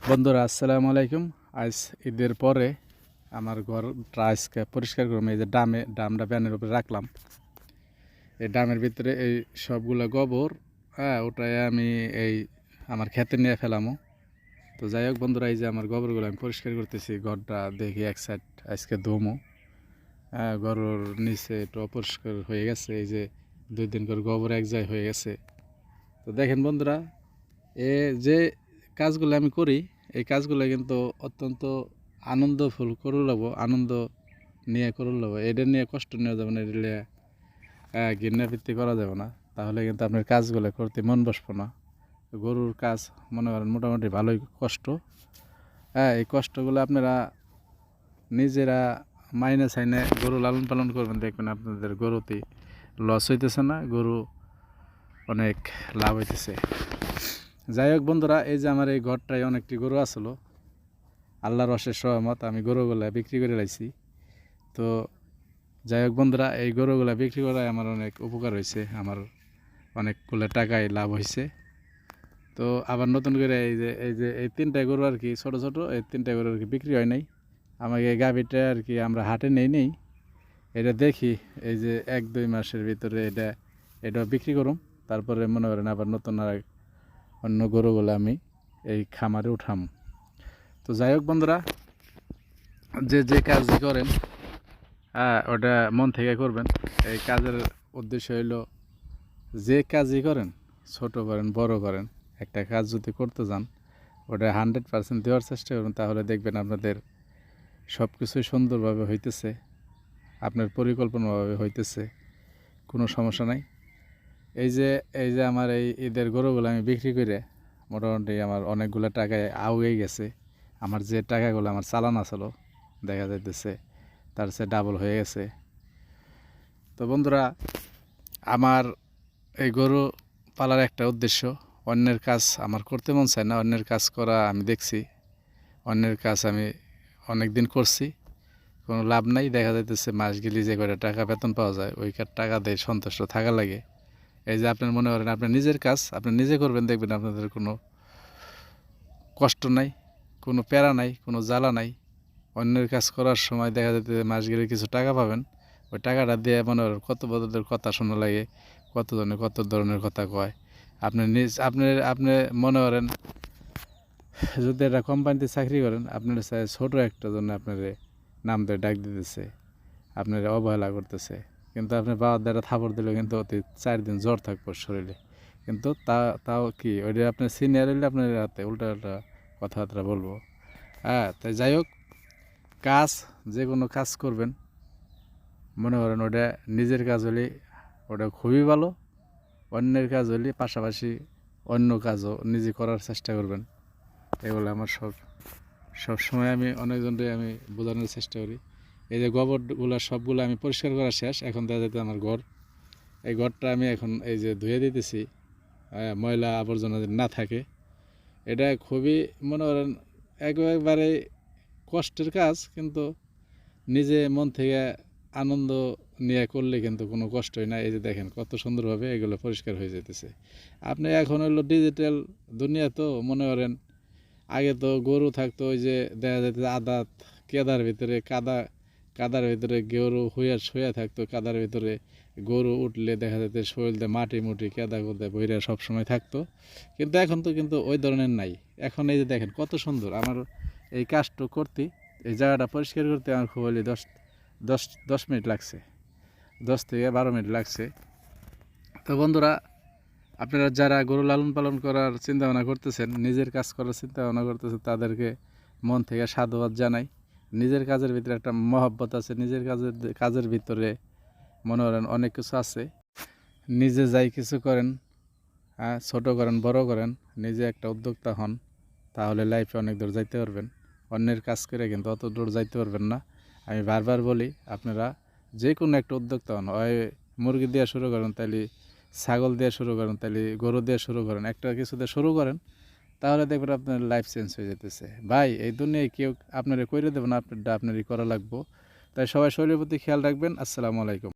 বন্ধুরা আসসালামু আলাইকুম। আজ ঈদের পরে আমার ঘরটা আজকে পরিষ্কার করলাম। এই যে ডামটা ব্যানের উপরে রাখলাম। এই ডামের ভিতরে এই সবগুলো গোবর, ওটাই আমি এই আমার খেতে নিয়ে ফেলামো। তো যাই হোক বন্ধুরা, এই যে আমার গোবরগুলো আমি পরিষ্কার করতেছি। ঘরটা দেখি এক সাইড আজকে ধুমো। গরুর নিচে একটু অপরিষ্কার হয়ে গেছে। এই যে 2 দিন করে গোবর এক জায়গায় হয়ে গেছে। তো দেখেন বন্ধুরা, এ যে কাজগুলো আমি করি, এই কাজগুলো কিন্তু অত্যন্ত আনন্দফুল করে লব, আনন্দ নিয়ে করে লব। এটা নিয়ে কষ্ট নেওয়া যাবে না, এটা নিয়ে ঘৃণাবৃত্তি করা যাবে না। তাহলে কিন্তু আপনার কাজগুলো করতে মন বসবো না। গরুর কাজ মনে করেন মোটামুটি ভালোই কষ্ট। এই কষ্টগুলো আপনারা নিজেরা মাইনে চাইনে গরু লালন পালন করবেন, দেখবেন আপনাদের গরুতে লস হইতেছে না, গরু অনেক লাভ হইতেছে। যাই হোক বন্ধুরা, এই যে আমার এই ঘরটায় অনেকটি গরু আসলো। আল্লাহর অশেষ রহমত, আমি গরুগুলা বিক্রি করে লাইছি। তো যাই হোক বন্ধুরা, এই গরুগুলা বিক্রি করায় আমার অনেক উপকার হয়েছে, আমার অনেকগুলো টাকায় লাভ হয়েছে। তো আবার নতুন করে এই 3টা গরু আর কি, ছোটো ছোটো এই 3টা গরু আর কি বিক্রি হয় নাই। আমাকে এই গাভীটা আর কি আমরা হাটে নেই, এটা দেখি এই যে 1-2 মাসের ভিতরে এটা বিক্রি করুম। তারপরে মনে করেন আবার নতুন আর অন্য গরুগুলো আমি এই খামারে উঠাম। তো যাই হোক বন্ধুরা, যে কাজই করেন, ওটা মন থেকে করবেন। এই কাজের উদ্দেশ্য হইল, যে কাজই করেন, ছোট করেন বড় করেন, একটা কাজ যদি করতে যান ওটা 100% দেওয়ার চেষ্টা করুন। তাহলে দেখবেন আপনাদের সব কিছুই সুন্দরভাবে হইতেছে, আপনার পরিকল্পনাভাবে হইতেছে, কোনো সমস্যা নাই। এই যে আমার এই ঈদের গরুগুলো আমি বিক্রি করে মোটামুটি আমার অনেকগুলো টাকায় আউগেই গেছে। আমার যে টাকাগুলো আমার চালান আসলো দেখা যাইতেছে তার চেয়ে ডাবল হয়ে গেছে। তো বন্ধুরা, আমার এই গরু পালার একটা উদ্দেশ্য, অন্যের কাজ আমার করতে মন চায় না। অন্যের কাজ করা আমি দেখছি, অন্যের কাজ আমি অনেক দিন করছি, কোনো লাভ নাই। দেখা যাইতেছে মাস গেলে যে কয়টা টাকা বেতন পাওয়া যায় ওই টাকা দিয়ে সন্তুষ্ট থাকা লাগে। এই যে আপনার মনে করেন আপনার নিজের কাজ আপনি নিজে করবেন, দেখবেন আপনাদের কোনো কষ্ট নাই, কোনো প্যারা নাই, কোনো জ্বালা নাই। অন্যের কাজ করার সময় দেখা যেতে মাস গেলে কিছু টাকা পাবেন, ওই টাকাটা দিয়ে মনে করেন কত বড়দের কথা শোনা লাগে, কতজনে কত ধরনের কথা কয়। আপনি আপনি মনে করেন যদি একটা কোম্পানিতে চাকরি করেন, আপনার ছোটো একটা জন্য আপনার নাম ধরে ডাক দিতেছে, আপনার অবহেলা করতেছে, কিন্তু আপনি বাবার দ্বারা থাপড় দিলেও কিন্তু অতি 4 দিন জ্বর থাকবো শরীরে। কিন্তু তাও কি ওইটা আপনার সিনিয়র হইলে আপনার হাতে উল্টা কথাবার্তা বলবো। তাই যাই হোক, কাজ যে কোনো কাজ করবেন, মনে করেন ওটা নিজের কাজ হলে ওটা খুবই ভালো, অন্যের কাজ হলে পাশাপাশি অন্য কাজও নিজে করার চেষ্টা করবেন। এগুলো আমার সব সময় আমি অনেকজনকে আমি বোঝানোর চেষ্টা করি। এই যে গোবরগুলো সবগুলো আমি পরিষ্কার করা শেষ, এখন দেখা যেতে আমার ঘর, এই ঘরটা আমি এখন এই যে ধুয়ে দিতেছি, ময়লা আবর্জনা না থাকে। এটা খুবই মনে করেন একবারে কষ্টের কাজ, কিন্তু নিজে মন থেকে আনন্দ নিয়ে করলে কিন্তু কোনো কষ্টই না। এই যে দেখেন কত সুন্দরভাবে এগুলো পরিষ্কার হয়ে যেতেছে। আপনি এখন হলো ডিজিটাল দুনিয়া, তো মনে করেন আগে তো গরু থাকতো, ওই যে দেখা যেত কেদার ভিতরে কাদার ভিতরে গরু শুয়ে থাকতো, কাদার ভিতরে গরু উঠলে দেখা যেত শরীরে মাটি কেদা বইরা সবসময় থাকতো। কিন্তু এখন তো কিন্তু ওই ধরনের নাই। এখন এই যে দেখেন কত সুন্দর, আমার এই কাজটা করতে, এই জায়গাটা পরিষ্কার করতে আমার খুব হলে 10 মিনিট লাগছে, 10 থেকে 12 মিনিট লাগছে। তো বন্ধুরা, আপনারা যারা গরু লালন পালন করার চিন্তাভাবনা করতেছেন, নিজের কাজ করার চিন্তাভাবনা করতেছেন, তাদেরকে মন থেকে সাধুবাদ জানাই। নিজের কাজের ভিতরে একটা মহব্বত আছে, নিজের কাজের ভিতরে মনে করেন অনেক কিছু আছে। নিজে যাই কিছু করেন, ছোটো করেন বড় করেন, নিজে একটা উদ্যোক্তা হন, তাহলে লাইফে অনেক দূর যাইতে পারবেন। অন্যের কাজ করে কিন্তু অত দূর যাইতে পারবেন না। আমি বারবার বলি, আপনারা যে কোনো একটা উদ্যোক্তা হন, হয় মুরগি দিয়ে শুরু করেন, তাইলে ছাগল দিয়ে শুরু করেন, তাইলে গরু দিয়ে শুরু করেন, একটা কিছু দিয়ে শুরু করেন, তাহলে দেখবেন আপনার লাইফ চেঞ্জ হয়ে যেতেছে। ভাই, এই দুনিয়ায় কেউ আপনারা কইরে দেবেন, আপনারটা আপনারই করা লাগবো। তাই সবাই শরীরের প্রতি খেয়াল রাখবেন। আসসালামু আলাইকুম।